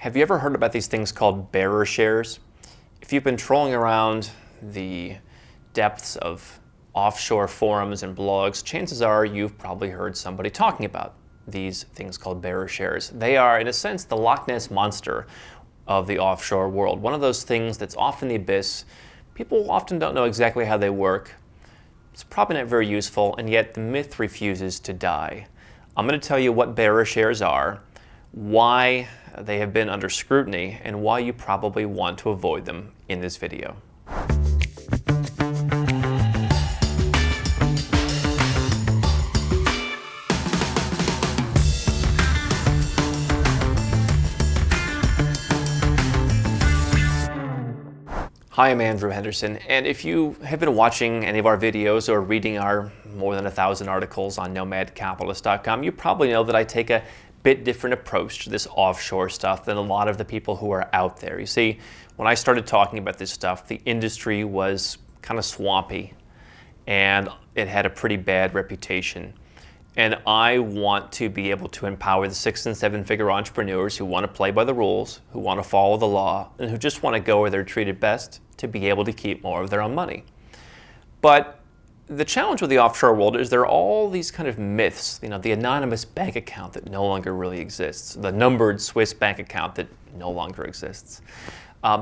Have you ever heard about these things called bearer shares? If you've been trolling around the depths of offshore forums and blogs, chances are you've probably heard somebody talking about these things called bearer shares. They are, in a sense, the Loch Ness monster of the offshore world. One of those things that's off in the abyss. People often don't know exactly how they work. It's probably not very useful, and yet the myth refuses to die. I'm going to tell you what bearer shares are, why they have been under scrutiny, and why you probably want to avoid them in this video. Hi, I'm Andrew Henderson, and if you have been watching any of our videos or reading our more than 1,000 articles on nomadcapitalist.com, you probably know that I take a bit different approach to this offshore stuff than a lot of the people who are out there. You see, when I started talking about this stuff, the industry was kind of swampy and it had a pretty bad reputation. And I want to be able to empower the 6- and 7-figure entrepreneurs who want to play by the rules, who want to follow the law, and who just want to go where they're treated best to be able to keep more of their own money. But the challenge with the offshore world is there are all these kind of myths, the anonymous bank account that no longer really exists, the numbered Swiss bank account that no longer exists.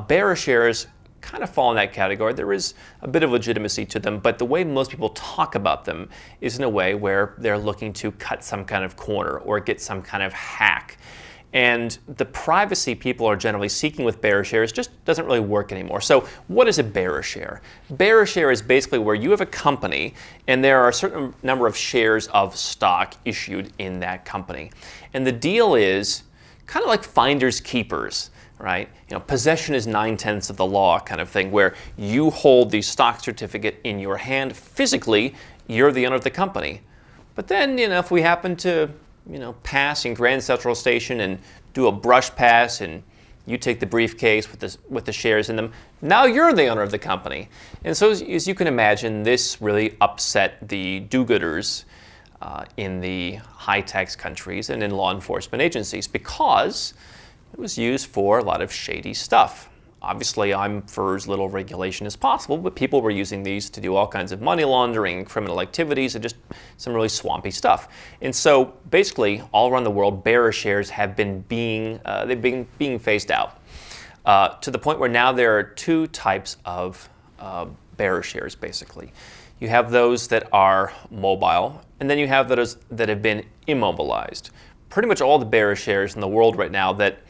Bearer shares kind of fall in that category. There is a bit of legitimacy to them, but the way most people talk about them is in a way where they're looking to cut some kind of corner or get some kind of hack. And the privacy people are generally seeking with bearer shares just doesn't really work anymore. So what is a bearer share? Bearer share is basically where you have a company and there are a certain number of shares of stock issued in that company. And the deal is kind of like finders keepers. Right? Possession is 9/10 of the law kind of thing, where you hold the stock certificate in your hand. Physically, you're the owner of the company. But then, if we happen to, pass in Grand Central Station and do a brush pass and you take the briefcase with the shares in them, now you're the owner of the company. And so as you can imagine, this really upset the do-gooders in the high-tax countries and in law enforcement agencies because it was used for a lot of shady stuff. Obviously, I'm for as little regulation as possible, but people were using these to do all kinds of money laundering, criminal activities, and just some really swampy stuff. And so, basically, all around the world, bearer shares have been being phased out to the point where now there are two types of bearer shares. Basically, you have those that are mobile, and then you have those that have been immobilized. Pretty much all the bearer shares in the world right now that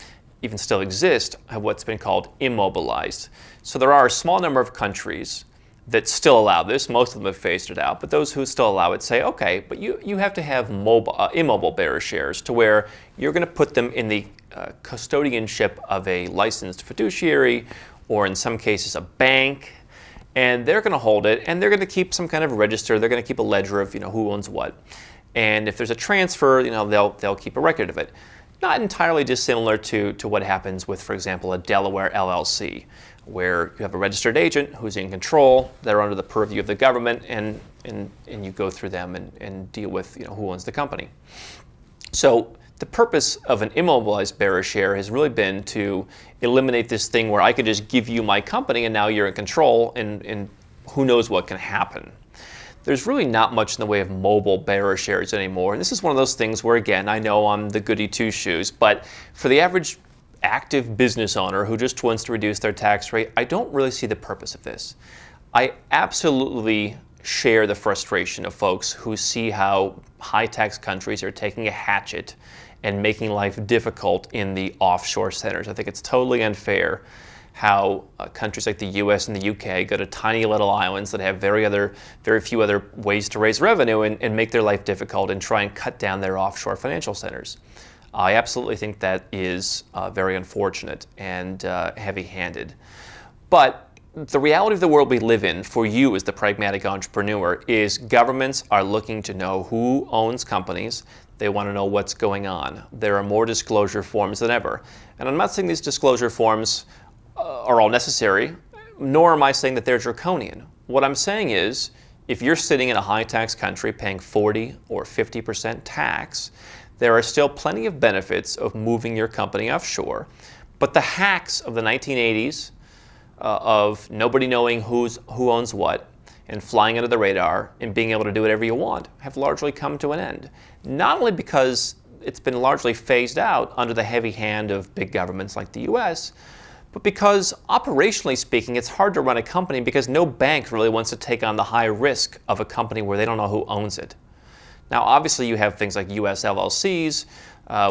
even still exist have what's been called immobilized. So there are a small number of countries that still allow this. Most of them have phased it out, but those who still allow it say, okay, but you have to have immobile bearer shares to where you're going to put them in the custodianship of a licensed fiduciary or in some cases a bank, and they're going to hold it and they're going to keep some kind of register. They're going to keep a ledger of who owns what. And if there's a transfer, they'll keep a record of it. Not entirely dissimilar to what happens with, for example, a Delaware LLC, where you have a registered agent who's in control, they're under the purview of the government, and you go through them and deal with who owns the company. So the purpose of an immobilized bearer share has really been to eliminate this thing where I could just give you my company and now you're in control and who knows what can happen. There's really not much in the way of mobile bearer shares anymore. And this is one of those things where, again, I know I'm the goody two-shoes, but for the average active business owner who just wants to reduce their tax rate, I don't really see the purpose of this. I absolutely share the frustration of folks who see how high-tax countries are taking a hatchet and making life difficult in the offshore centers. I think it's totally unfair how countries like the US and the UK go to tiny little islands that have very few other ways to raise revenue and make their life difficult and try and cut down their offshore financial centers. I absolutely think that is very unfortunate and heavy-handed. But the reality of the world we live in for you as the pragmatic entrepreneur is governments are looking to know who owns companies. They want to know what's going on. There are more disclosure forms than ever. And I'm not saying these disclosure forms are all necessary, nor am I saying that they're draconian. What I'm saying is, if you're sitting in a high-tax country paying 40 or 50% tax, there are still plenty of benefits of moving your company offshore. But the hacks of the 1980s, of nobody knowing who owns what, and flying under the radar and being able to do whatever you want, have largely come to an end. Not only because it's been largely phased out under the heavy hand of big governments like the US, but because operationally speaking, it's hard to run a company because no bank really wants to take on the high risk of a company where they don't know who owns it. Now, obviously, you have things like US LLCs,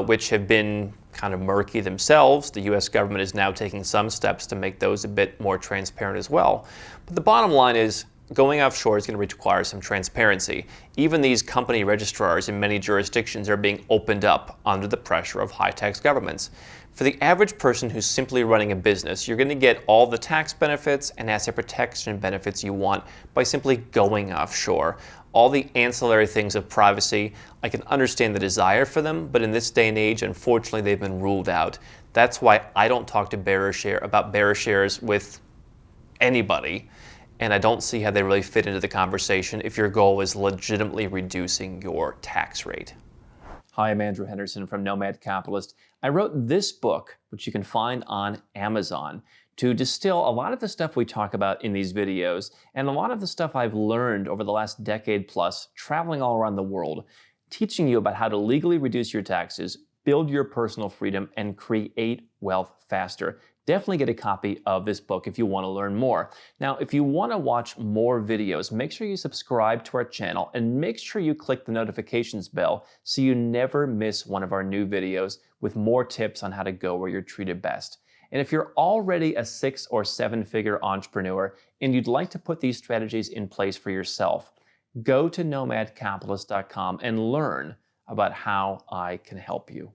which have been kind of murky themselves. The US government is now taking some steps to make those a bit more transparent as well. But the bottom line is, going offshore is going to require some transparency. Even these company registrars in many jurisdictions are being opened up under the pressure of high-tax governments. For the average person who's simply running a business, you're going to get all the tax benefits and asset protection benefits you want by simply going offshore. All the ancillary things of privacy, I can understand the desire for them, but in this day and age, unfortunately, they've been ruled out. That's why I don't talk to about bearer shares with anybody, and I don't see how they really fit into the conversation if your goal is legitimately reducing your tax rate. Hi, I'm Andrew Henderson from Nomad Capitalist. I wrote this book, which you can find on Amazon, to distill a lot of the stuff we talk about in these videos and a lot of the stuff I've learned over the last decade plus traveling all around the world, teaching you about how to legally reduce your taxes, build your personal freedom, and create wealth faster. Definitely get a copy of this book if you want to learn more. Now, if you want to watch more videos, make sure you subscribe to our channel and make sure you click the notifications bell so you never miss one of our new videos with more tips on how to go where you're treated best. And if you're already a 6- or 7-figure entrepreneur and you'd like to put these strategies in place for yourself, go to nomadcapitalist.com and learn about how I can help you.